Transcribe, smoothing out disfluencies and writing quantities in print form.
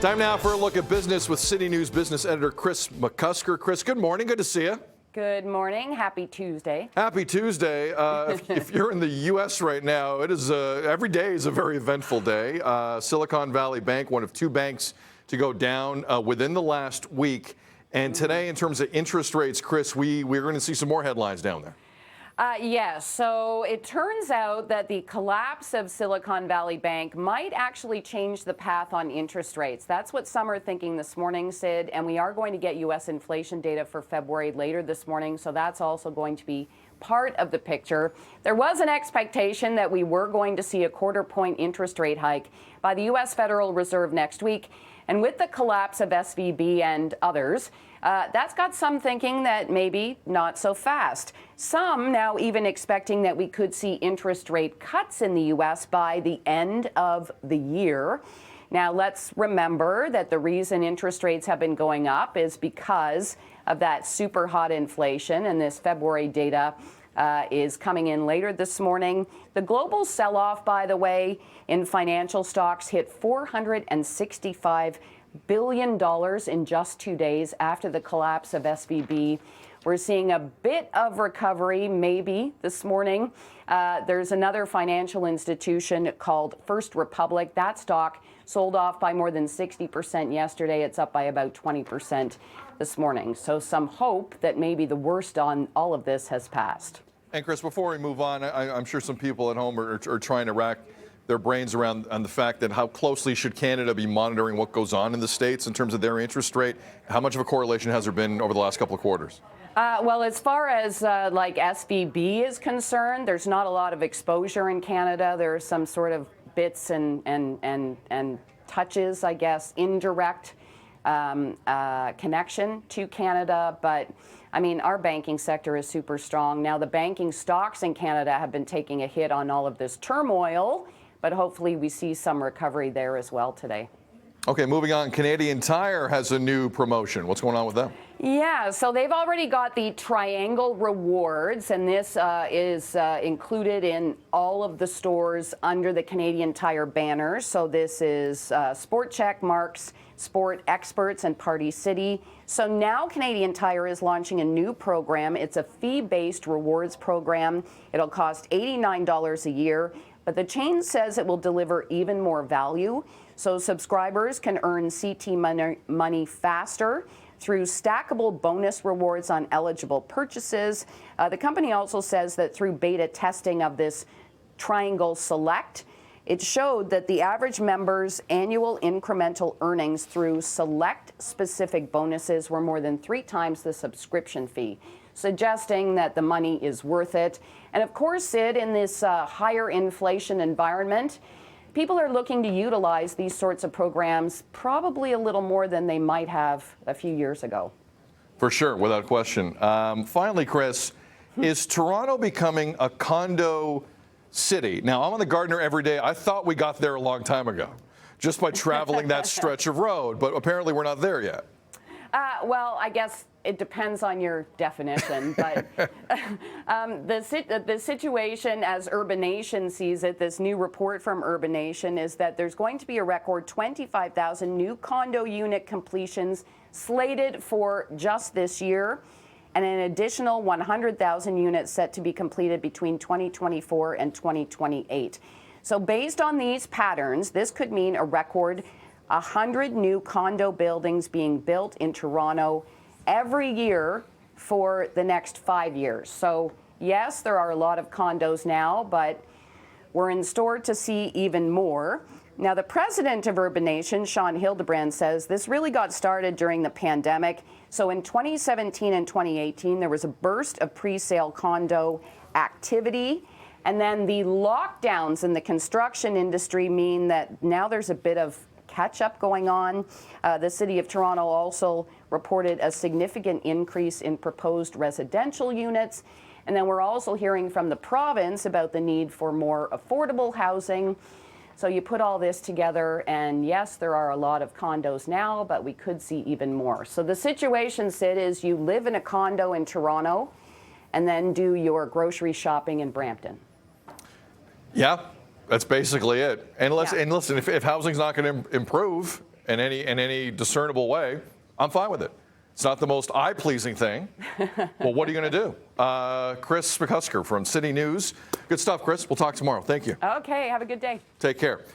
Time now for a look at business with CityNews business editor Kris McCusker. Kris, good morning. Good to see you. Good morning. Happy Tuesday. Happy Tuesday. If you're in the U.S. right now, it is every day is a very eventful day. Silcon Valley Bank, one of two banks to go down within the last week. And today, in terms of interest rates, Kris, we're going to see some more headlines down there. Yes, so it turns out that the collapse of Silcon Valley Bank might actually change the path on interest rates. That's what some are thinking this morning, Sid, and we are going to get U.S. inflation data for February later this morning, so that's also going to be part of the picture. There was an expectation that we were going to see a quarter-point interest rate hike by the U.S. Federal Reserve next week, and with the collapse of SVB and others, that's got some thinking that maybe not so fast. Some now even expecting that we could see interest rate cuts in the U.S. by the end of the year. Now, let's remember that the reason interest rates have been going up is because of that super hot inflation, and this February data is coming in later this morning. The global sell-off, by the way, in financial stocks hit $465 billion in just 2 days after the collapse of SVB. We're seeing a bit of recovery maybe this morning. There's another financial institution called First Republic. That stock sold off by more than 60% yesterday. It's up by about 20% this morning. So some hope that maybe the worst on all of this has passed. And Kris, before we move on, I'm sure some people at home are trying to rack their brains around on the fact that how closely should Canada be monitoring what goes on in the States in terms of their interest rate? How much of a correlation has there been over the last couple of quarters? Well, as far as like SVB is concerned, there's not a lot of exposure in Canada. There are some sort of bits and touches, I guess, indirect connection to Canada. But I mean, our banking sector is super strong. Now, the banking stocks in Canada have been taking a hit on all of this turmoil, but hopefully we see some recovery there as well today. Okay, moving on. Canadian Tire has a new promotion. What's going on with them? Yeah, so they've already got the Triangle Rewards, and this is included in all of the stores under the Canadian Tire banner. So this is Sport Check, Marks, Sport Experts, and Party City. So now Canadian Tire is launching a new program. It's a fee-based rewards program. It'll cost $89 a year, but the chain says it will deliver even more value. So subscribers can earn CT money faster through stackable bonus rewards on eligible purchases. The company also says that through beta testing of this Triangle Select, it showed that the average member's annual incremental earnings through select specific bonuses were more than 3 times the subscription fee, suggesting that the money is worth it. And of course, Sid, in this higher inflation environment, people are looking to utilize these sorts of programs probably a little more than they might have a few years ago. For sure, without question. Finally, Kris, is Toronto becoming a condo city? Now, I'm on the Gardiner every day. I thought we got there a long time ago, just by traveling that stretch of road, but apparently we're not there yet. Well, I guess it depends on your definition, but the situation as Urbanation sees it, this new report from Urbanation, is that there's going to be a record 25,000 new condo unit completions slated for just this year, and an additional 100,000 units set to be completed between 2024 and 2028. So based on these patterns, this could mean a record 100 new condo buildings being built in Toronto every year for the next 5 years. So yes, there are a lot of condos now, but we're in store to see even more. Now, the president of Urbanation, Sean Hildebrand, says this really got started during the pandemic. So in 2017 and 2018, there was a burst of pre-sale condo activity. And then the lockdowns in the construction industry mean that now there's a bit of catch-up going on. The City of Toronto also reported a significant increase in proposed residential units. And then we're also hearing from the province about the need for more affordable housing. So you put all this together, and yes, there are a lot of condos now, but we could see even more. So the situation, Sid, is you live in a condo in Toronto and then do your grocery shopping in Brampton. Yeah, that's basically it. And listen, if housing's not going to improve in any discernible way, I'm fine with it. It's not the most eye-pleasing thing. Well, what are you going to do? Kris McCusker from City News. Good stuff, Kris. We'll talk tomorrow. Thank you. Okay, have a good day. Take care.